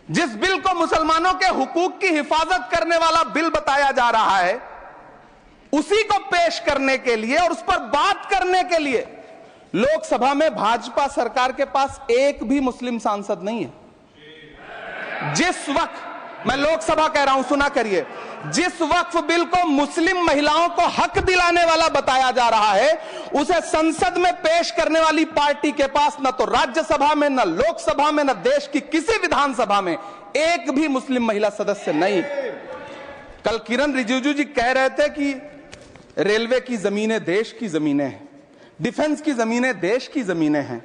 जिस बिल को मुसलमानों के हुकूक की हिफाजत करने वाला बिल बताया जा रहा है, उसी को पेश करने के लिए और उस पर बात करने के लिए लोकसभा में भाजपा सरकार के पास एक भी मुस्लिम सांसद नहीं है। जिस वक्त मैं लोकसभा कह रहा हूं, सुना करिए, जिस वक्फ बिल को मुस्लिम महिलाओं को हक दिलाने वाला बताया जा रहा है, उसे संसद में पेश करने वाली पार्टी के पास न तो राज्यसभा में, न लोकसभा में, न देश की किसी विधानसभा में एक भी मुस्लिम महिला सदस्य नहीं। कल किरण रिजिजू जी कह रहे थे कि रेलवे की जमीनें देश की जमीनें हैं, डिफेंस की जमीनें देश की जमीनें हैं।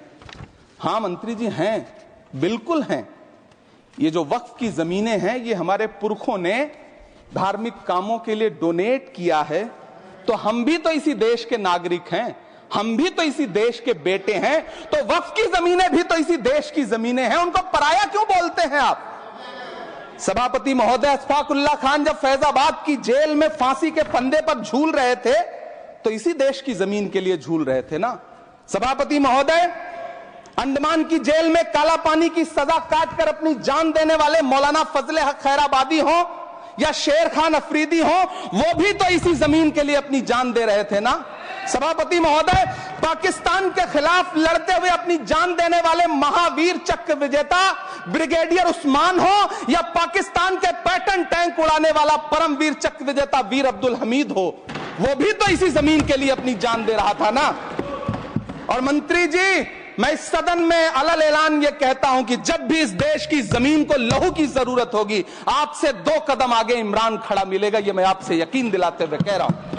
हां मंत्री जी, हैं, बिल्कुल हैं। ये जो वक्फ की जमीनें हैं, ये हमारे पुरखों ने धार्मिक कामों के लिए डोनेट किया है, तो हम भी तो इसी देश के नागरिक हैं, हम भी तो इसी देश के बेटे हैं, तो वक्फ की जमीनें भी तो इसी देश की जमीनें हैं। उनको पराया क्यों बोलते हैं आप? सभापति महोदय अशफाकुल्लाह खान जब फैजाबाद की जेल में फांसी के फंदे पर झूल रहे थे, तो इसी देश की जमीन के लिए झूल रहे थे ना। सभापति महोदय, अंडमान की जेल में काला पानी की सजा काटकर अपनी जान देने वाले मौलाना फजले हक खैराबादी हो या शेर खान अफरीदी हो, वो भी तो इसी जमीन के लिए अपनी जान दे रहे थे ना। सभापति महोदय, पाकिस्तान के खिलाफ लड़ते हुए अपनी जान देने वाले महावीर चक्र विजेता ब्रिगेडियर उस्मान हो या पाकिस्तान के पैटर्न टैंक उड़ाने वाला परमवीर चक्र विजेता वीर अब्दुल हमीद हो, वो भी तो इसी जमीन के लिए अपनी जान दे रहा था ना। और मंत्री जी, मैं इस सदन में अलल ऐलान ये कहता हूं कि जब भी इस देश की जमीन को लहू की जरूरत होगी, आपसे 2 कदम आगे इमरान खड़ा मिलेगा, ये मैं आपसे यकीन दिलाते हुए कह रहा हूं।